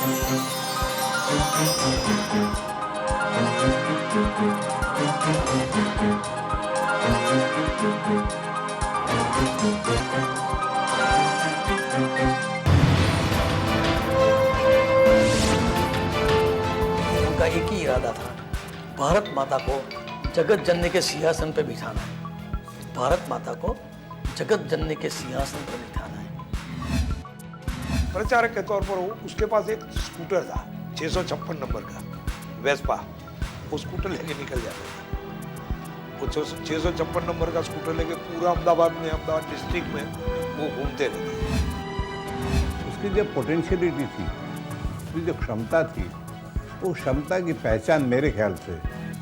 उनका एक ही इरादा था, भारत माता को जगत जननी के सिंहासन पर बिठाना है। भारत माता को जगत जननी के सिंहासन पर बिठाना है। प्रचारक के तौर पर उसके पास एक स्कूटर था 656 नंबर का वेस्पा, वो स्कूटर लेके निकल जाता था। वो 656 नंबर का स्कूटर लेके पूरा अहमदाबाद डिस्ट्रिक्ट में वो घूमते रहते। उसकी जो पोटेंशियलिटी थी, उसकी जो क्षमता थी, वो क्षमता की पहचान मेरे ख्याल से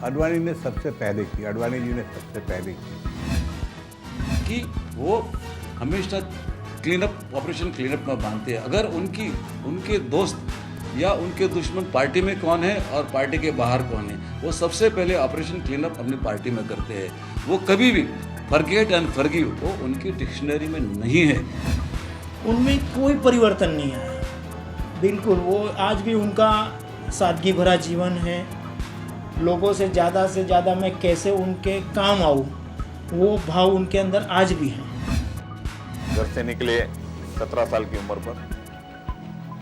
आडवाणी ने सबसे पहले की, आडवाणी जी ने सबसे पहले की कि वो हमेशा ऑपरेशन क्लीनअप में मानते हैं। अगर उनके दोस्त या उनके दुश्मन पार्टी में कौन है और पार्टी के बाहर कौन है, वो सबसे पहले ऑपरेशन क्लीनअप अपनी पार्टी में करते हैं। वो कभी भी फॉरगेट एंड फॉरगिव वो उनकी डिक्शनरी में नहीं है। उनमें कोई परिवर्तन नहीं आया, बिल्कुल। वो आज भी उनका सादगी भरा जीवन है। लोगों से ज़्यादा मैं कैसे उनके काम आऊँ, वो भाव उनके अंदर आज भी है। घर से निकले 17 साल की उम्र पर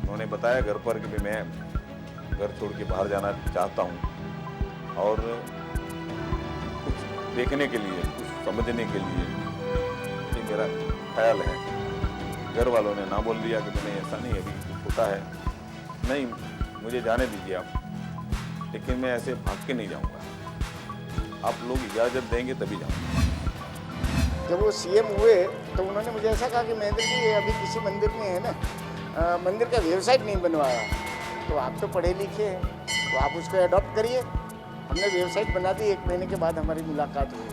उन्होंने बताया घर पर कि मैं घर छोड़ के बाहर जाना चाहता हूँ और कुछ देखने के लिए, कुछ समझने के लिए, ये मेरा ख्याल है। घर वालों ने ना बोल दिया कि मैंने ऐसा नहीं, अभी कुछ होता है, नहीं मुझे जाने दीजिए आप, लेकिन मैं ऐसे भाग के नहीं जाऊँगा, आप लोग इजाज़त देंगे तभी जाऊँगा। जब वो सीएम हुए तो उन्होंने मुझे ऐसा कहा कि महेंद्र जी अभी किसी मंदिर में है ना, मंदिर का वेबसाइट नहीं बनवाया, तो आप तो पढ़े लिखे हैं, तो आप उसको अडॉप्ट करिए। हमने वेबसाइट बना दी, 1 महीने के बाद हमारी मुलाकात हुई।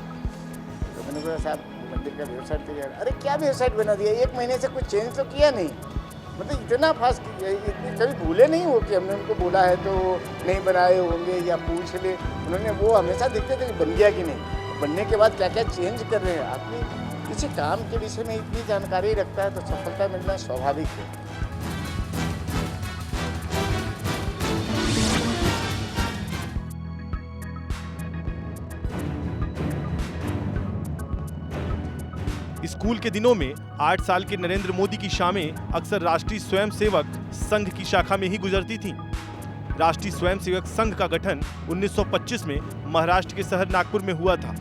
तो मैंने कहा साहब मंदिर का वेबसाइट तैयार, अरे क्या वेबसाइट बना दिया, 1 महीने से कुछ चेंज तो किया नहीं। मतलब इतना फास्ट, इतनी कभी भूले नहीं हो कि हमने उनको बोला है तो नहीं बनाए होंगे या पूछ ले। उन्होंने वो हमेशा देखते थे कि बन गया कि नहीं, बनने के बाद क्या क्या चेंज कर रहे हैं। आदमी किसी काम के विषय में इतनी जानकारी रखता है तो सफलता मिलना स्वाभाविक है। स्कूल के दिनों में 8 साल के नरेंद्र मोदी की शामें अक्सर राष्ट्रीय स्वयंसेवक संघ की शाखा में ही गुजरती थीं। राष्ट्रीय स्वयंसेवक संघ का गठन 1925 में महाराष्ट्र के शहर नागपुर में हुआ था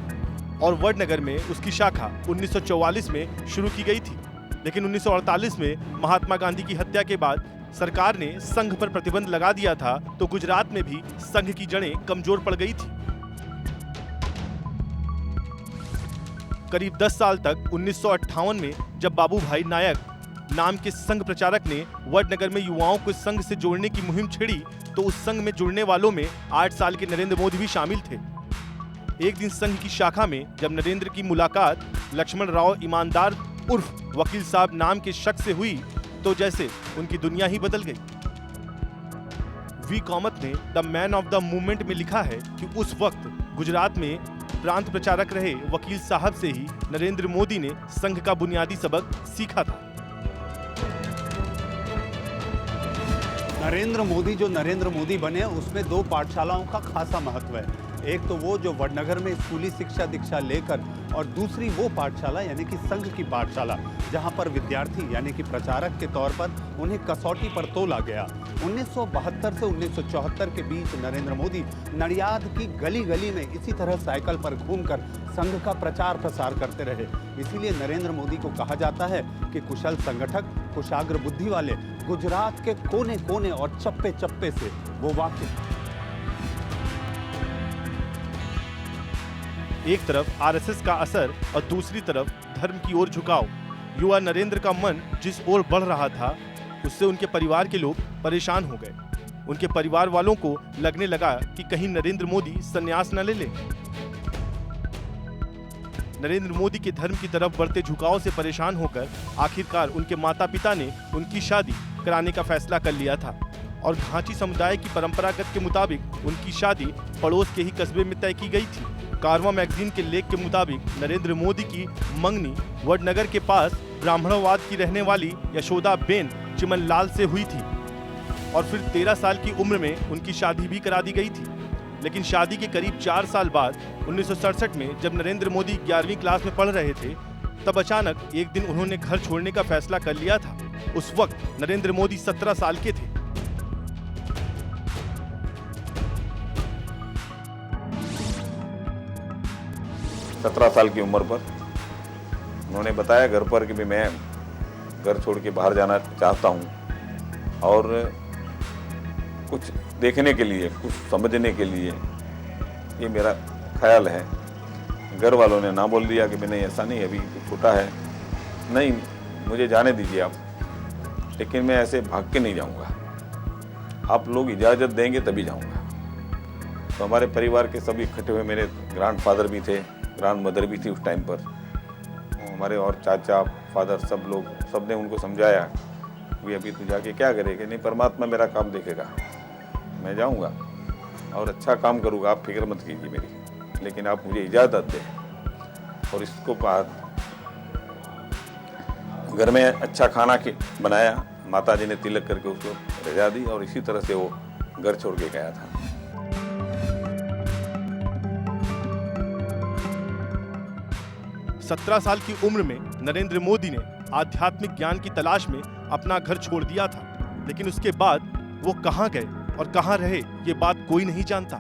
और वडनगर में उसकी शाखा 1944 में शुरू की गई थी। लेकिन 1948 में महात्मा गांधी की हत्या के बाद सरकार ने संघ पर प्रतिबंध लगा दिया था, तो गुजरात में भी संघ की जड़ें कमजोर पड़ गई थी। करीब 10 साल तक 1958 में जब बाबू भाई नायक नाम के संघ प्रचारक ने वडनगर में युवाओं को संघ से जोड़ने की मुहिम छेड़ी, तो उस संघ में जुड़ने वालों में 8 साल के नरेंद्र मोदी भी शामिल थे। एक दिन संघ की शाखा में जब नरेंद्र की मुलाकात लक्ष्मण राव ईमानदार उर्फ वकील साहब नाम के शख्स से हुई, तो जैसे उनकी दुनिया ही बदल गई। वी कामत ने the man of the movement में लिखा है कि उस वक्त गुजरात में प्रांत प्रचारक रहे वकील साहब से ही नरेंद्र मोदी ने संघ का बुनियादी सबक सीखा था। नरेंद्र मोदी जो नरेंद्र मोदी बने, उसमें 2 पाठशालाओं का खासा महत्व है। एक तो वो जो वडनगर में स्कूली शिक्षा दीक्षा लेकर, और दूसरी वो पाठशाला यानी कि संघ की पाठशाला, जहां पर विद्यार्थी यानी कि प्रचारक के तौर पर उन्हें कसौटी पर तोला गया। 1972 से 1974 के बीच नरेंद्र मोदी नडियाद की गली गली में इसी तरह साइकिल पर घूमकर संघ का प्रचार प्रसार करते रहे। इसीलिए नरेंद्र मोदी को कहा जाता है कि कुशल संगठक, कुशाग्र बुद्धि वाले, गुजरात के कोने कोने और चप्पे चप्पे से वो वाकिफ। एक तरफ आरएसएस का असर और दूसरी तरफ धर्म की ओर झुकाव। युवा नरेंद्र का मन जिस ओर बढ़ रहा था, उससे उनके परिवार के लोग परेशान हो गए। उनके परिवार वालों को लगने लगा कि कहीं नरेंद्र मोदी संन्यास न ले ले। नरेंद्र मोदी के धर्म की तरफ बढ़ते झुकाव से परेशान होकर आखिरकार उनके माता पिता ने उनकी शादी कराने का फैसला कर लिया था और घाटी समुदाय की परंपरागत के मुताबिक उनकी शादी पड़ोस के ही कस्बे में तय की गई थी। कारवां मैगजीन के लेख के मुताबिक नरेंद्र मोदी की मंगनी वडनगर के पास ब्राह्मणवाद की रहने वाली यशोदा बेन चिमनलाल से हुई थी। और फिर 13 साल की उम्र में उनकी शादी भी करा दी गई थी। लेकिन शादी के करीब 4 साल बाद 1967 में जब नरेंद्र मोदी 11वीं क्लास में पढ़ रहे थे, तब अचानक एक दिन उन्होंने घर छोड़ने का फैसला कर लिया था। उस वक्त नरेंद्र मोदी 17 साल के थे। सत्रह साल की उम्र पर उन्होंने बताया घर पर कि भी मैं घर छोड़ के बाहर जाना चाहता हूँ और कुछ देखने के लिए, कुछ समझने के लिए, ये मेरा ख्याल है। घर वालों ने ना बोल दिया कि नहीं ऐसा नहीं, अभी तो छोटा है, नहीं मुझे जाने दीजिए आप, लेकिन मैं ऐसे भाग के नहीं जाऊँगा, आप लोग इजाज़त देंगे तभी जाऊँगा। तो हमारे परिवार के सभी इकट्ठे हुए, मेरे ग्रैंडफादर भी थे, ग्रैंड मदर भी थी उस टाइम पर, हमारे और चाचा फादर सब लोग, सब ने उनको समझाया कि अभी तू जाके क्या करेगा, नहीं परमात्मा मेरा काम देखेगा, मैं जाऊंगा और अच्छा काम करूंगा, आप फिक्र मत कीजिए मेरी, लेकिन आप मुझे इजाज़त दें। और इसको बाद घर में अच्छा खाना बनाया, माता जी ने तिलक करके उसको रजा दी और इसी तरह से वो घर छोड़ के गया था। सत्रह साल की उम्र में नरेंद्र मोदी ने आध्यात्मिक ज्ञान की तलाश में अपना घर छोड़ दिया था, लेकिन उसके बाद वो कहां गए और कहां रहे, ये बात कोई नहीं जानता।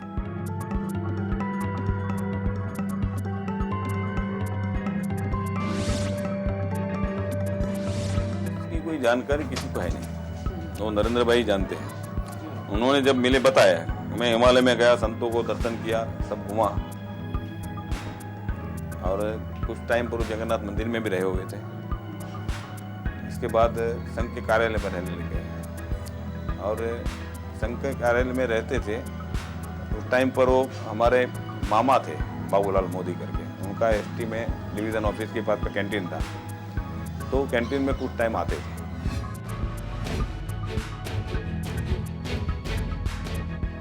इसकी कोई जानकारी किसी को है नहीं, वो नरेंद्र भाई जानते हैं। उन्होंने जब मिले बताया, मैं हिमालय में गया, संतों को दर्शन किया, सब घुमा और कुछ टाइम पर जगन्नाथ मंदिर में भी रहे हुए थे। इसके बाद संघ के कार्यालय में रहने लगे और संघ के कार्यालय में रहते थे। उस टाइम पर वो हमारे मामा थे बाबूलाल मोदी करके, उनका एसटी में डिवीज़न ऑफिस के पास कैंटीन था, तो कैंटीन में कुछ टाइम आते थे।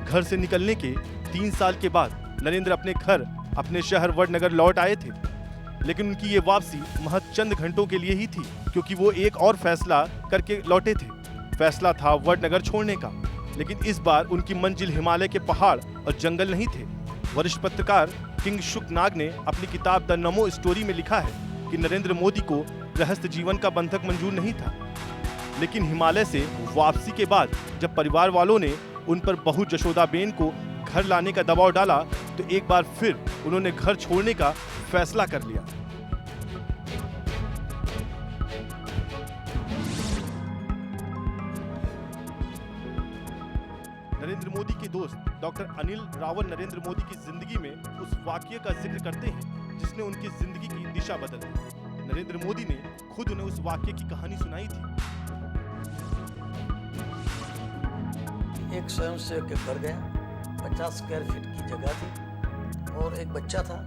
घर से निकलने के 3 साल के बाद नरेंद्र अपने घर, अपने शहर वडनगर लौट आए थे, लेकिन उनकी ये वापसी महज चंद घंटों के लिए ही थी, क्योंकि वो एक और फैसला करके लौटे थे। फैसला था वडनगर छोड़ने का, लेकिन इस बार उनकी मंजिल हिमालय के पहाड़ और जंगल नहीं थे। वरिष्ठ पत्रकार किंग शुकनाग ने अपनी किताब द नमो स्टोरी में लिखा है कि नरेंद्र मोदी को गृहस्थ जीवन का बंधक मंजूर नहीं था, लेकिन हिमालय से वापसी के बाद जब परिवार वालों ने उन पर बहू जशोदाबेन को घर लाने का दबाव डाला, तो एक बार फिर उन्होंने घर छोड़ने का फैसला कर लिया। नरेंद्र मोदी के दोस्त डॉक्टर अनिल रावल नरेंद्र मोदी की जिंदगी में उस वाकये का जिक्र करते हैं जिसने उनकी जिंदगी की दिशा बदल दी। नरेंद्र मोदी ने खुद उन्हें उस वाकये की कहानी सुनाई थी। एक स्वयंसेवक के घर गया, 50 स्क्वायर फीट की जगह थी और एक बच्चा था,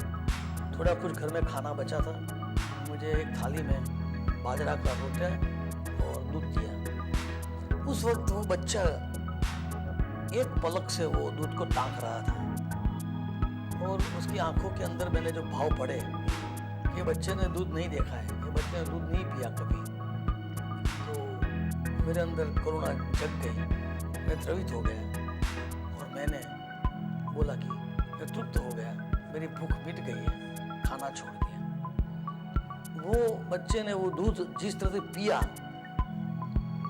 थोड़ा कुछ घर में खाना बचा था। मुझे एक थाली में बाजरा का रोटा और दूध दिया। उस वक्त वो बच्चा एक पलक से वो दूध को ताक रहा था और उसकी आंखों के अंदर मैंने जो भाव पड़े, ये बच्चे ने दूध नहीं देखा है, ये बच्चे ने दूध नहीं पिया कभी, तो मेरे अंदर करुणा जग गई, मैं द्रवित हो गया और मैंने बोला कि मैं तृप्त हो गया, मेरी भूख मिट गई है, खाना छोड़ दिया। वो बच्चे ने वो दूध जिस तरह से पिया,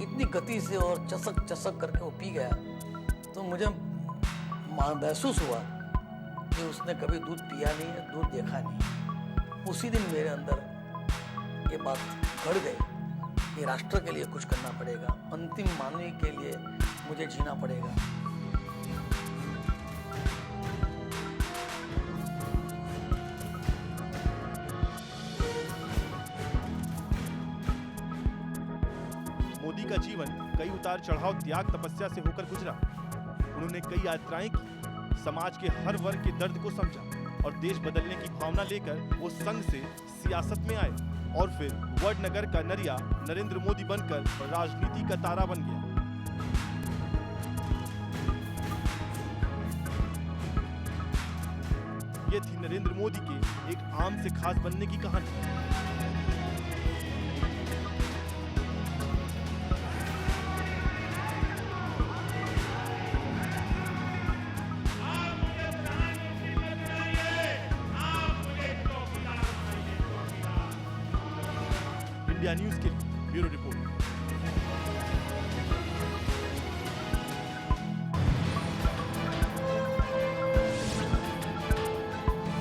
इतनी गति से और चसक चसक करके वो पी गया, तो मुझे महसूस हुआ कि उसने कभी दूध पिया नहीं है, दूध देखा नहीं। उसी दिन मेरे अंदर ये बात गड़ गई कि राष्ट्र के लिए कुछ करना पड़ेगा, अंतिम मानवीय के लिए मुझे जीना पड़ेगा। मोदी का जीवन कई उतार चढ़ाव, त्याग, तपस्या से होकर गुजरा। उन्होंने कई यात्राएं की, समाज के हर वर्ग के दर्द को समझा और देश बदलने की भावना लेकर वो संघ से सियासत में आए और फिर वडनगर का नरिया नरेंद्र मोदी बनकर राजनीति का तारा बन गया। ये थी नरेंद्र मोदी के एक आम से खास बनने की कहानी। इंडिया न्यूज के लिए ब्यूरो रिपोर्ट।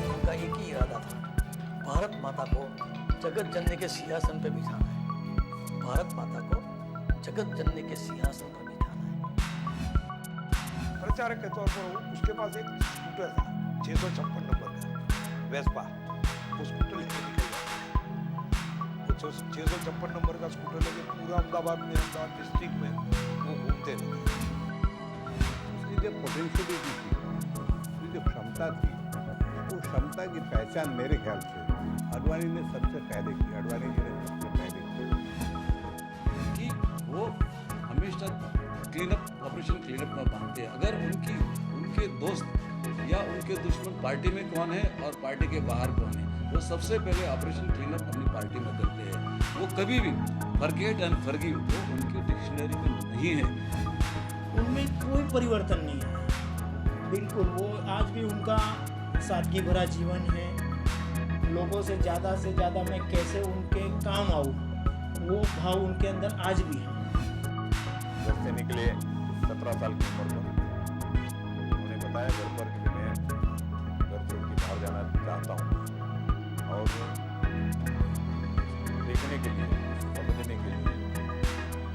उनका एक ही इरादा था, भारत माता को जगत जननी के सिंहासन पे बिठाना है। भारत माता को जगत जननी के सिंहासन पर बिठाना है। प्रचारक के तौर पर उसके पास एक स्कूटर था 656 नंबर का वेस्पा, वो स्कूटर लेके निकल गया। वो 656 नंबर का स्कूटर लेके पूरा अहमदाबाद डिस्ट्रिक्ट में वो घूमते रहते। उसकी जो पोटेंशियलिटी थी, उसकी जो क्षमता थी, वो क्षमता की पहचान मेरे ख्याल से अडवाणी ने सबसे पहले की। अडवाणी जी ने सबसे पहले की कि वो हमेशा ऑपरेशन क्लीनअप में मानते हैं। अगर उनके दोस्त या उनके दुश्मन पार्टी में कौन है और पार्टी के बाहर कौन है, वो सबसे पहले ऑपरेशन क्लीनअप अपनी पार्टी में करते हैं। वो कभी भी फॉरगेट एंड फॉरगिव वो उनकी डिक्शनरी में नहीं है। उनमें कोई परिवर्तन नहीं है। बिल्कुल वो आज भी उनका सादगी भरा जीवन है। लोगों से ज़्यादा मैं कैसे उनके काम आऊँ, वो भाव उनके अंदर आज भी है। घर से निकले 17 साल की उम्र पर उन्होंने बताया घर पर कि मैं घर छोड़ के बाहर जाना चाहता हूँ और देखने के लिए, समझने के लिए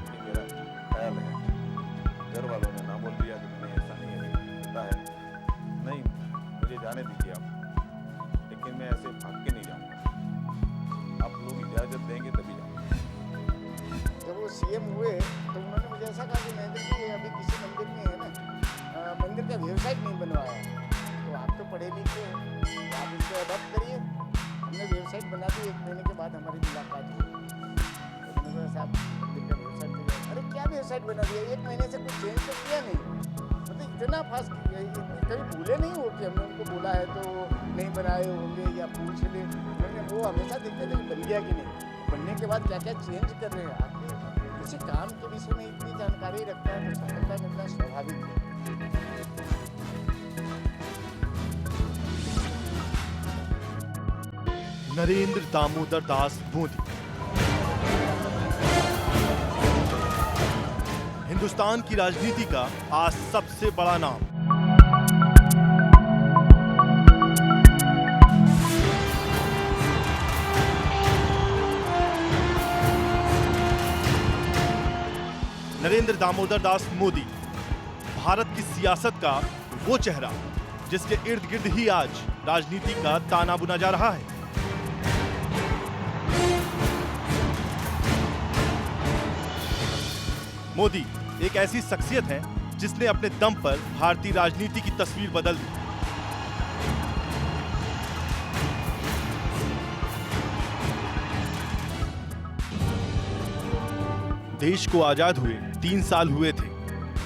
ये मेरा ख्याल है। घर वालों ने ना बोल दिया कि मैंने ऐसा नहीं है, पता है नहीं, मुझे जाने दीजिए आप, लेकिन मैं ऐसे भाग के नहीं जाऊँगा, आप लोग इजाज़त देंगे तभी जाऊँगा। जब वो सीएम हुए तो उन्होंने मुझे ऐसा कहा कि महेंद्र जी ये अभी किसी मंदिर में है ना, मंदिर का वेबसाइट नहीं बनवाया, तो आप तो पढ़े लिखे हैं, तो आप इसको अडॉप्ट करिए। हमने वेबसाइट बना दी, 1 महीने के बाद हमारी मुलाकात हुई। तो मैंने कहा साहब मंदिर का वेबसाइट दिया। अरे क्या वेबसाइट बना दिया, 1 महीने से कुछ चेंज तो किया नहीं, मतलब इतना फास्ट किया। कभी भूले नहीं हो कि हमने उनको बोला है तो नहीं बनाए होंगे या पूछ ले। मैंने वो हमेशा देखते थे कि बन गया कि नहीं, बनने के बाद क्या क्या चेंज कर रहे हैं। आपके किसी काम के विषय में इतनी जानकारी रखता है तो सफलता मिलना स्वाभाविक है। नरेंद्र दामोदर दास मोदी हिंदुस्तान की राजनीति का आज सबसे बड़ा नाम। नरेंद्र दामोदर दास मोदी भारत की सियासत का वो चेहरा जिसके इर्द गिर्द ही आज राजनीति का ताना बुना जा रहा है। मोदी एक ऐसी शख्सियत है जिसने अपने दम पर भारतीय राजनीति की तस्वीर बदल दी। देश को आजाद हुए 3 साल हुए थे।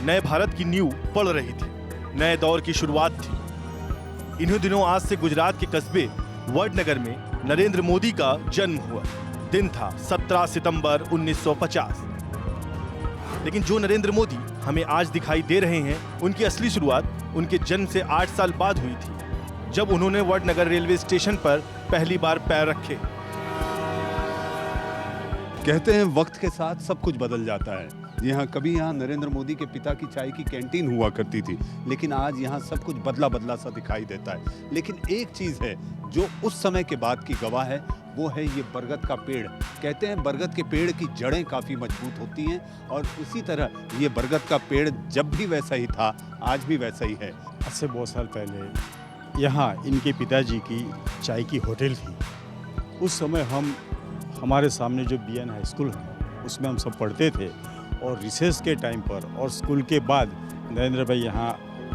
नए भारत की नींव पड़ रही थी, नए दौर की शुरुआत थी। इन्हीं दिनों आज से गुजरात के कस्बे वडनगर में नरेंद्र मोदी का जन्म हुआ। दिन था 17 सितंबर 1950। लेकिन जो नरेंद्र मोदी हमें आज दिखाई दे रहे हैं, उनकी असली शुरुआत उनके जन्म से 8 साल बाद हुई थी, जब उन्होंने वडनगर रेलवे स्टेशन पर पहली बार पैर रखे। कहते हैं वक्त के साथ सब कुछ बदल जाता है। जी हाँ, कभी यहाँ नरेंद्र मोदी के पिता की चाय की कैंटीन हुआ करती थी, लेकिन आज यहाँ सब कुछ बदला बदला सा दिखाई देता है। लेकिन एक चीज़ है जो उस समय के बाद की गवाह है, वो है ये बरगद का पेड़। कहते हैं बरगद के पेड़ की जड़ें काफ़ी मजबूत होती हैं, और उसी तरह ये बरगद का पेड़ जब भी वैसा ही था, आज भी वैसा ही है। आज से बहुत साल पहले यहाँ इनके पिताजी की चाय की होटल थी। उस समय हमारे सामने जो BN हाई स्कूल है, उसमें हम सब पढ़ते थे, और रिसेस के टाइम पर और स्कूल के बाद नरेंद्र भाई यहाँ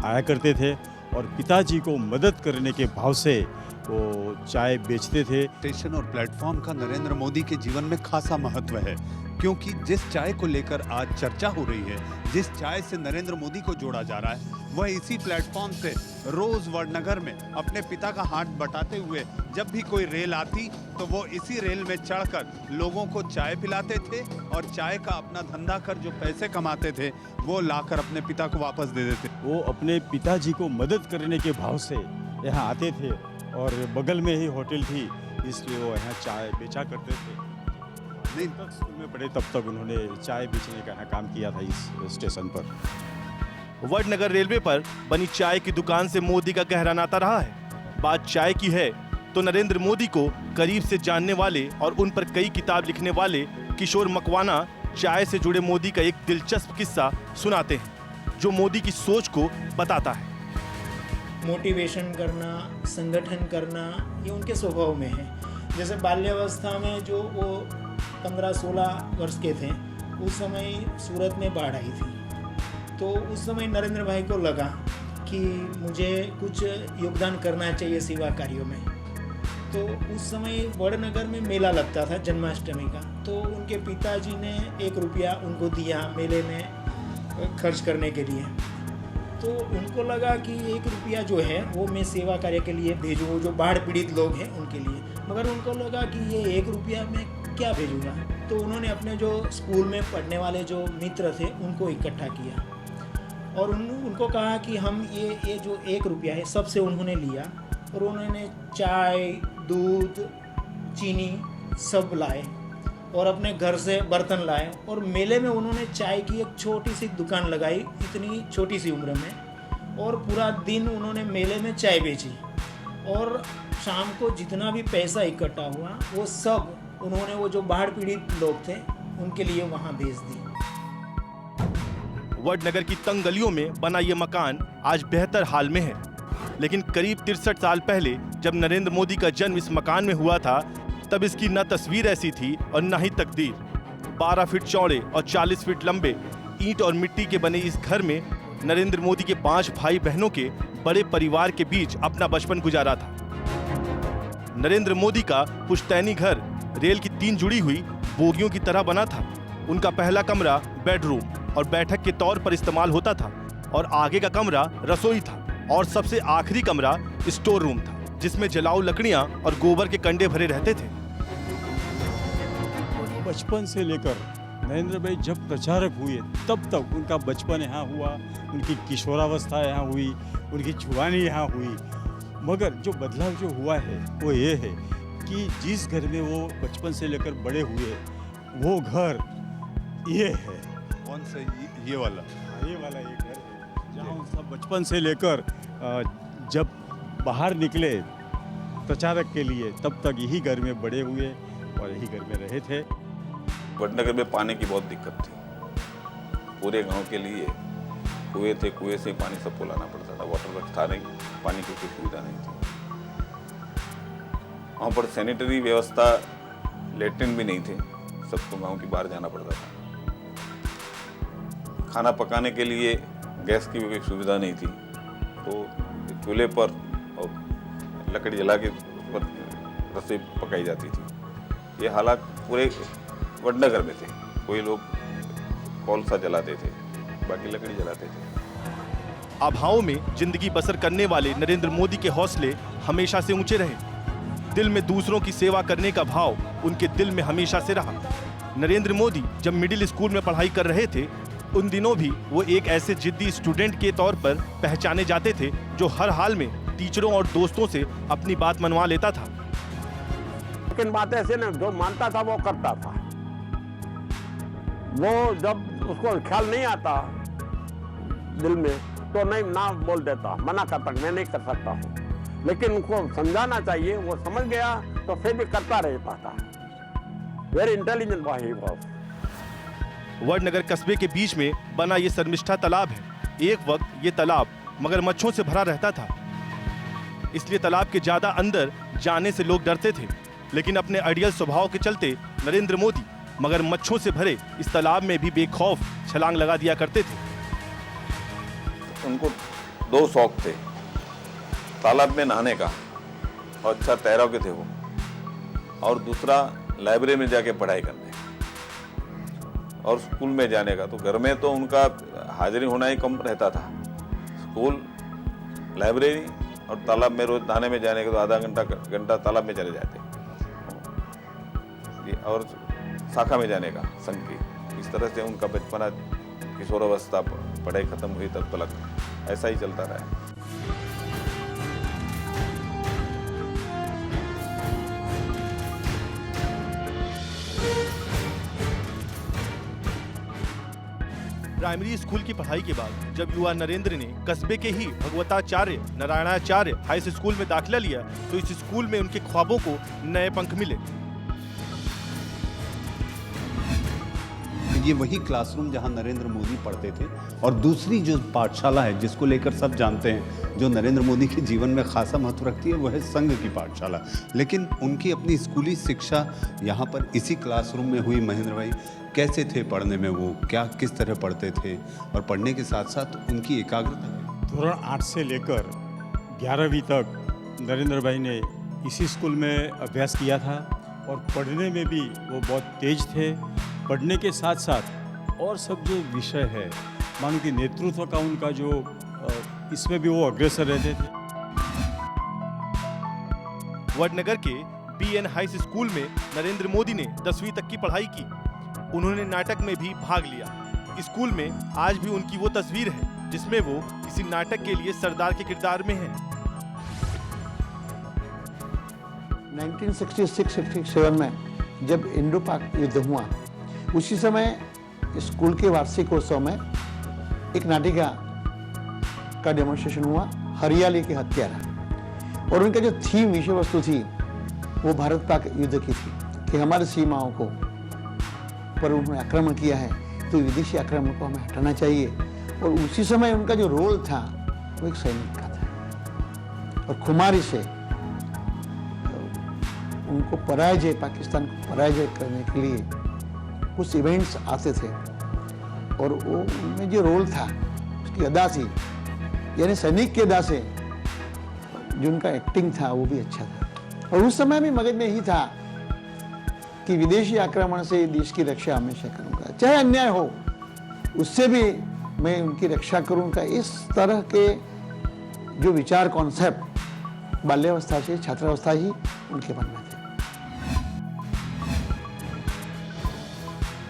आया करते थे, और पिताजी को मदद करने के भाव से वो चाय बेचते थे। स्टेशन और प्लेटफॉर्म का नरेंद्र मोदी के जीवन में खासा महत्व है, क्योंकि जिस चाय को लेकर आज चर्चा हो रही है, जिस चाय से नरेंद्र मोदी को जोड़ा जा रहा है, वह इसी प्लेटफॉर्म से रोज वडनगर में अपने पिता का हाथ बटाते हुए जब भी कोई रेल आती तो वो इसी रेल में चढ़कर लोगों को चाय पिलाते थे, और चाय का अपना धंधा कर जो पैसे कमाते थे वो लाकर अपने पिता को वापस दे देते। वो अपने पिताजी को मदद करने के भाव से यहाँ आते थे, और बगल में ही होटल थी, इसलिए वो यहाँ चाय बेचा करते थे। नहीं तक स्कूल में पढ़े तब तक उन्होंने चाय बेचने का काम किया था इस स्टेशन पर। वडनगर रेलवे पर बनी चाय की दुकान से मोदी का गहरा नाता रहा है। बात चाय की है तो नरेंद्र मोदी को करीब से जानने वाले और उन पर कई किताब लिखने वाले किशोर मकवाना चाय से जुड़े मोदी का एक दिलचस्प किस्सा सुनाते हैं जो मोदी की सोच को बताता है। मोटिवेशन करना, संगठन करना, ये उनके स्वभाव में है। जैसे बाल्यावस्था में जो वो 15-16 वर्ष के थे, उस समय सूरत में बाढ़ आई थी, तो उस समय नरेंद्र भाई को लगा कि मुझे कुछ योगदान करना चाहिए सेवा कार्यों में। तो उस समय वडनगर में मेला लगता था जन्माष्टमी का, तो उनके पिताजी ने 1 रुपया उनको दिया मेले में खर्च करने के लिए। तो उनको लगा कि 1 रुपया जो है वो मैं सेवा कार्य के लिए भेजूँ, वो जो बाढ़ पीड़ित लोग हैं उनके लिए। मगर उनको लगा कि ये 1 रुपया मैं क्या भेजूँगा, तो उन्होंने अपने जो स्कूल में पढ़ने वाले जो मित्र थे उनको इकट्ठा किया और उनको कहा कि हम ये जो 1 रुपया है सबसे उन्होंने लिया और उन्होंने चाय, दूध, चीनी सब लाए और अपने घर से बर्तन लाए और मेले में उन्होंने चाय की एक छोटी सी दुकान लगाई, इतनी छोटी सी उम्र में, और पूरा दिन उन्होंने मेले में चाय बेची और शाम को जितना भी पैसा इकट्ठा हुआ वो सब उन्होंने वो जो बाढ़ पीड़ित लोग थे उनके लिए वहाँ भेज दी। वडनगर की तंग गलियों में बना ये मकान आज बेहतर हाल में है, लेकिन करीब 63 साल पहले जब नरेंद्र मोदी का जन्म इस मकान में हुआ था तब इसकी न तस्वीर ऐसी थी और न ही तकदीर। 12 फीट चौड़े और 40 फीट लंबे ईंट और मिट्टी के बने इस घर में नरेंद्र मोदी के 5 भाई बहनों के बड़े परिवार के बीच अपना बचपन गुजारा था। नरेंद्र मोदी का पुश्तैनी घर रेल की 3 जुड़ी हुई बोगियों की तरह बना था। उनका पहला कमरा बेडरूम और बैठक के तौर पर इस्तेमाल होता था और आगे का कमरा रसोई था और सबसे आखिरी कमरा स्टोर रूम था जिसमें जलाऊ लकड़ियां और गोबर के कंडे भरे रहते थे। बचपन से लेकर नरेंद्र भाई जब प्रचारक हुए तब तक उनका बचपन यहाँ हुआ, उनकी किशोरावस्था यहाँ हुई, उनकी जुवानी यहाँ हुई। मगर जो बदलाव जो हुआ है वो ये है कि जिस घर में वो बचपन से लेकर बड़े हुए वो घर ये है। कौन सा? ये वाला? ये वाला ये घर है जहाँ वो सब बचपन से लेकर जब बाहर निकले प्रचारक के लिए तब तक यही घर में बड़े हुए और यही घर में रहे थे। वडनगर में पानी की बहुत दिक्कत थी। पूरे गांव के लिए कुएं थे, कुएं से पानी सबको लाना पड़ता था। वाटर वर्क था नहीं, पानी की कोई सुविधा नहीं थी। वहाँ पर सैनिटरी व्यवस्था, लेट्रिन भी नहीं थे, सबको गांव की बाहर जाना पड़ता था। खाना पकाने के लिए गैस की भी कोई सुविधा नहीं थी, तो चूल्हे पर और लकड़ी जला के उस पर रसोई पकाई जाती थी। ये हालात पूरे वडनगर में थे। कोई लोग कोलसा जलाते थे, बाकी लकड़ी जलाते थे। अभाव में जिंदगी बसर करने वाले नरेंद्र मोदी के हौसले हमेशा से ऊंचे रहे। दिल में दूसरों की सेवा करने का भाव उनके दिल में हमेशा से रहा। नरेंद्र मोदी जब मिडिल स्कूल में पढ़ाई कर रहे थे उन दिनों भी वो एक ऐसे जिद्दी स्टूडेंट के तौर पर पहचाने जाते थे जो हर हाल में टीचरों और दोस्तों से अपनी बात मनवा लेता था। लेकिन बात ऐसे ना, जो मानता था वो करता था। वो जब उसको ख्याल नहीं आता दिल में तो नहीं ना बोल देता, मना करता, मैं नहीं कर सकता हूँ। लेकिन उनको समझाना चाहिए, वो समझ गया तो फिर भी करता रहता था। Very intelligent boy he was. Vadnagar कस्बे के बीच में बना ये शर्मिष्ठा तालाब है। एक वक्त ये तालाब मगरमच्छों से भरा रहता था, इसलिए तालाब के ज्यादा अंदर जाने से लोग डरते थे। लेकिन अपने अड़ियल स्वभाव के चलते नरेंद्र मोदी मगरमच्छों से भरे इस तालाब में भी बेखौफ छलांग लगा दिया करते थे। उनको 2 शौक थे, तालाब में नहाने का और अच्छा तैराक थे वो, और दूसरा लाइब्रेरी में जाके पढ़ाई करने और स्कूल में जाने का। तो घर में तो उनका हाजिरी होना ही कम रहता था। स्कूल, लाइब्रेरी और तालाब में रोज नहाने में जाने का तो आधा घंटा तालाब में चले जाते, और शाखा में जाने का संघ की। इस तरह से उनका बचपना, किशोरावस्था, पढ़ाई खत्म हुई तब तक ऐसा ही चलता रहा। प्राइमरी स्कूल की पढ़ाई के बाद जब युवा नरेंद्र ने कस्बे के ही भगवताचार्य नारायणाचार्य हाई स्कूल में दाखिला लिया तो इस स्कूल में उनके ख्वाबों को नए पंख मिले। ये वही क्लासरूम जहां नरेंद्र मोदी पढ़ते थे और दूसरी जो पाठशाला है जिसको लेकर सब जानते हैं जो नरेंद्र मोदी के जीवन में खासा महत्व रखती है वो है संघ की पाठशाला। लेकिन उनकी अपनी स्कूली शिक्षा यहाँ पर इसी क्लासरूम में हुई। महेंद्र भाई कैसे थे पढ़ने में, वो क्या किस तरह पढ़ते थे और पढ़ने के साथ साथ उनकी एकाग्रता? धोरण 8 से लेकर 11वीं तक नरेंद्र भाई ने इसी स्कूल में अभ्यास किया था और पढ़ने में भी वो बहुत तेज थे। पढ़ने के साथ साथ और सब जो विषय है मानो कि नेतृत्व का उनका जो इसमें भी वो अग्रसर रहते थे। वडनगर के BN हाई स्कूल में नरेंद्र मोदी ने 10वीं तक की पढ़ाई की। उन्होंने नाटक में भी भाग लिया। स्कूल में आज भी उनकी वो तस्वीर है जिसमें वो किसी नाटक के लिए सरदार के किरदार में हैं। 1966-67 में जब इंडो पाक युद्ध हुआ उसी समय स्कूल के वार्षिकोत्सव में एक नाटिका का डेमोन्स्ट्रेशन हुआ, हरियाली के हत्यारा, और उनका जो थीम विषय वस्तु थी वो भारत पाक युद्ध की थी कि हमारी सीमाओं को पर उन्होंने आक्रमण किया है तो विदेशी आक्रमण को हमें हटाना चाहिए। और उसी समय उनका जो रोल था वो एक सैनिक का था और खुमारी से उनको पराजय, पाकिस्तान को पराजय करने के लिए कुछ इवेंट्स आते थे और वो उनमें जो रोल था उसकी अदा थी, यानी सैनिक की अदा से जो उनका एक्टिंग था वो भी अच्छा था। और उस समय भी मगज में ही था कि विदेशी आक्रमण से देश की रक्षा हमेशा करूंगा, चाहे अन्याय हो उससे भी मैं उनकी रक्षा करूंगा। इस तरह के जो विचार, कॉन्सेप्ट बाल्यावस्था से छात्रावस्था ही उनके मन में थे।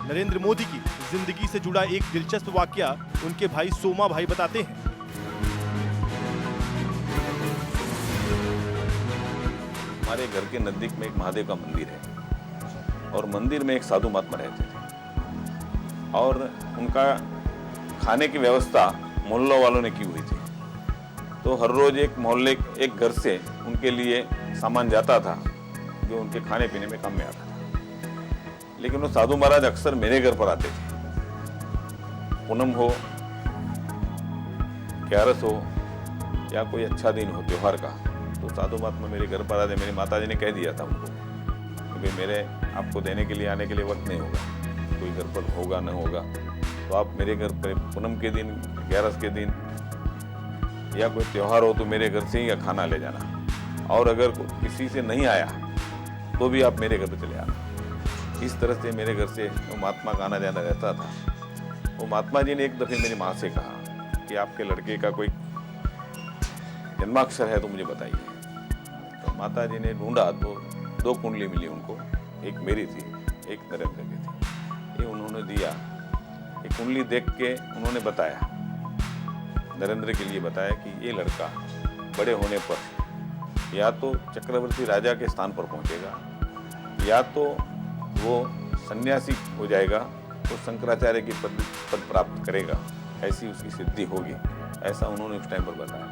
नरेंद्र मोदी की जिंदगी से जुड़ा एक दिलचस्प वाकया उनके भाई सोमा भाई बताते हैं। हमारे घर के नजदीक में एक महादेव का मंदिर है और मंदिर में एक साधु महात्मा रहते थे और उनका खाने की व्यवस्था मोहल्लों वालों ने की हुई थी। तो हर रोज एक मोहल्ले एक घर से उनके लिए सामान जाता था जो उनके खाने पीने में काम में आता था। लेकिन वो साधु महाराज अक्सर मेरे घर पर आते थे। पूनम हो, ग्यारस हो या कोई अच्छा दिन हो त्योहार का, तो साधु महात्मा मेरे घर पर आते। मेरी माताजी ने कह दिया था उनको कि भाई मेरे आपको देने के लिए आने के लिए वक्त नहीं होगा, कोई घर पर होगा न होगा तो आप मेरे घर पर पूनम के दिन, ग्यारस के दिन या कोई त्योहार हो तो मेरे घर से ही खाना ले जाना, और अगर किसी से नहीं आया तो भी आप मेरे घर पर चले आना। इस तरह से मेरे घर से वो महात्मा का आना जाना रहता था। वो महात्मा जी ने एक दफ़े मेरी माँ से कहा कि आपके लड़के का कोई जन्माक्षर है तो मुझे बताइए। तो माता जी ने ढूंढा तो 2 कुंडली मिली उनको, एक मेरी थी, एक नरेंद्र की थी। ये उन्होंने दिया। ये कुंडली देख के उन्होंने बताया, नरेंद्र के लिए बताया कि ये लड़का बड़े होने पर या तो चक्रवर्ती राजा के स्थान पर पहुंचेगा या तो वो सन्यासी हो जाएगा तो शंकराचार्य की पद प्राप्त करेगा, ऐसी उसकी सिद्धि होगी। ऐसा उन्होंने उस टाइम पर बताया।